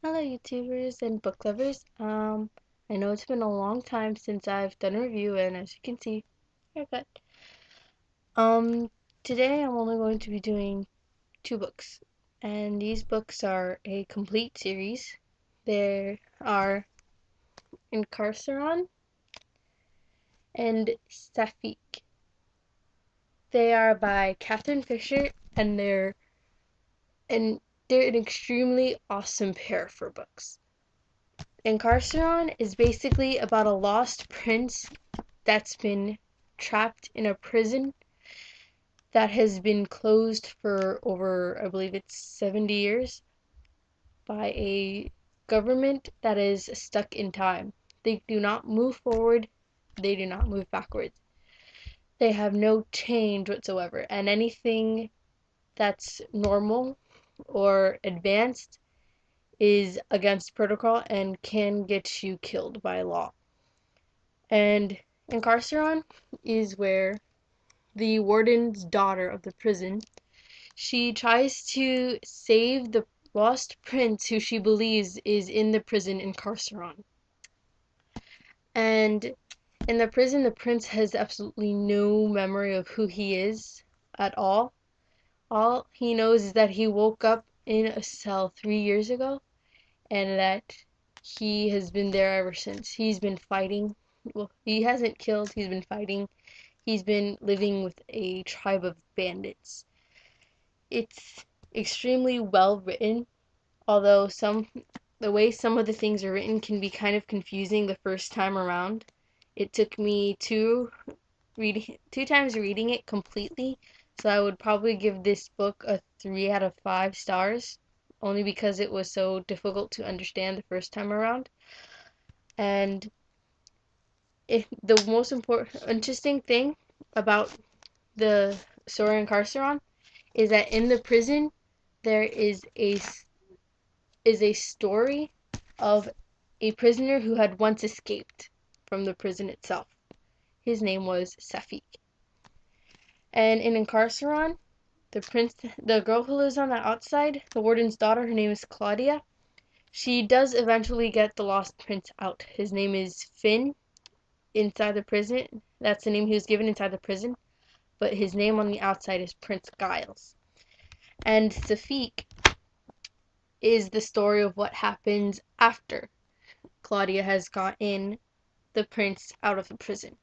Hello YouTubers and book lovers. I know it's been a long time since I've done a review, and as you can see, haircut. Um Today I'm only going to be doing two books. And these books are a complete series. There are Incarceron and Sapphique. They are by Caterine Ficsher, and and they're an extremely awesome pair for books. Incarceron is basically about a lost prince that's been trapped in a prison that has been closed for over, I believe it's 70 years, by a government that is stuck in time. They do not move forward, they do not move backwards. They have no change whatsoever, and anything that's normal or advanced is against protocol and can get you killed by law. And Incarceron is where the warden's daughter of the prison, she tries to save the lost prince who she believes is in the prison Incarceron. And in the prison, the prince has absolutely no memory of who he is at all. All he knows is that he woke up in a cell 3 years ago, and that he has been there ever since. He's been fighting. Well, he hasn't killed, he's been fighting. He's been living with a tribe of bandits. It's extremely well written, although the way some of the things are written can be kind of confusing the first time around. It took me two times reading it completely, so I would probably give this book a 3 out of 5 stars, only because it was so difficult to understand the first time around. And the most interesting thing about the story Incarceron is that in the prison there is a story of a prisoner who had once escaped from the prison itself. His name was Sapphique. And in Incarceron, the girl who lives on the outside, the warden's daughter, her name is Claudia. She does eventually get the lost prince out. His name is Finn inside the prison. That's the name he was given inside the prison. But his name on the outside is Prince Giles. And Sapphique is the story of what happens after Claudia has gotten the prince out of the prison.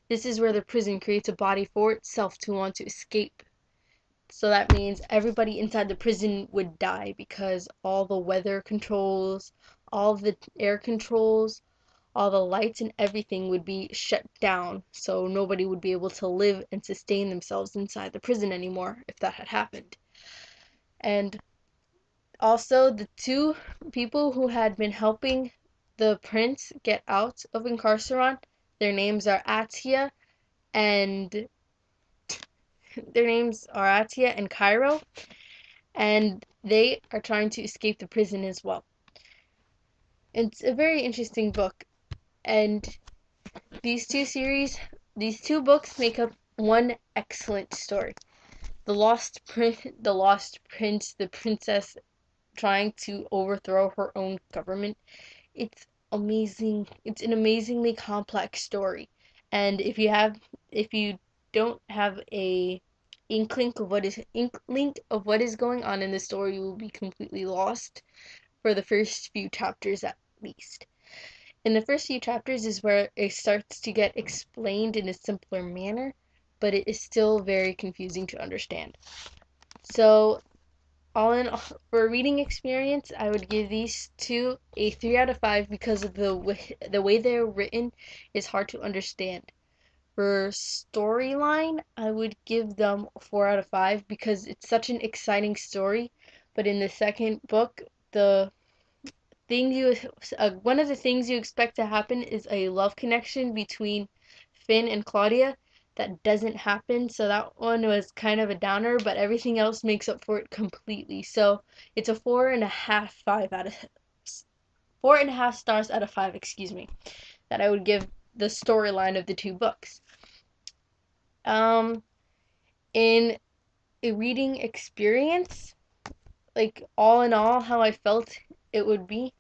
This is where the prison creates a body for itself to want to escape. So that means everybody inside the prison would die because all the weather controls, all the air controls, all the lights and everything would be shut down. So nobody would be able to live and sustain themselves inside the prison anymore if that had happened. And also, the two people who had been helping the prince get out of Incarceron, their names are Atia and Cairo, and they are trying to escape the prison as well. It's a very interesting book, and these two books make up one excellent story. The lost prince, the princess trying to overthrow her own government. It's amazing. It's an amazingly complex story. And if you don't have a inkling of what is going on in the story, you will be completely lost for the first few chapters at least. In the first few chapters is where it starts to get explained in a simpler manner, but it is still very confusing to understand. So all in all, for a reading experience, I would give these two a 3 out of 5 because of the way they're written is hard to understand. For storyline, I would give them a 4 out of 5 because it's such an exciting story. But in the second book, one of the things you expect to happen is a love connection between Finn and Claudia that doesn't happen, so that one was kind of a downer, but everything else makes up for it completely. So it's a 4.5 stars out of 5, excuse me, that I would give the storyline of the two books. In a reading experience, like all in all, how I felt it would be,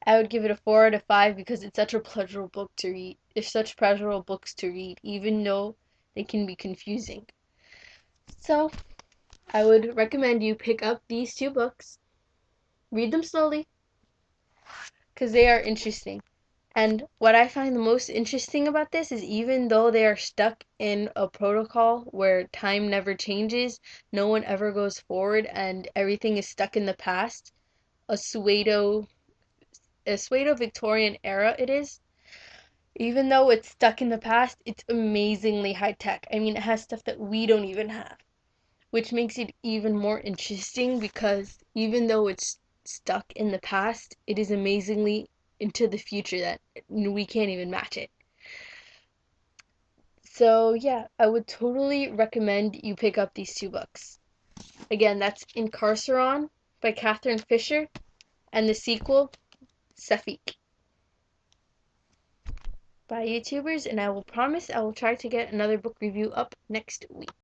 I would give it a 4 out of 5 because it's such a pleasurable book to read. It's such pleasurable books to read, even though they can be confusing. So, I would recommend you pick up these two books, read them slowly, because they are interesting. And what I find the most interesting about this is even though they are stuck in a protocol where time never changes, no one ever goes forward, and everything is stuck in the past, a pseudo Victorian era it is. Even though it's stuck in the past, it's amazingly high tech. I mean, it has stuff that we don't even have, which makes it even more interesting because even though it's stuck in the past, it is amazingly into the future that we can't even match it. So, yeah, I would totally recommend you pick up these two books. Again, that's Incarceron by Caterine Ficsher and the sequel, Sapphique, by YouTubers, and I will promise I will try to get another book review up next week.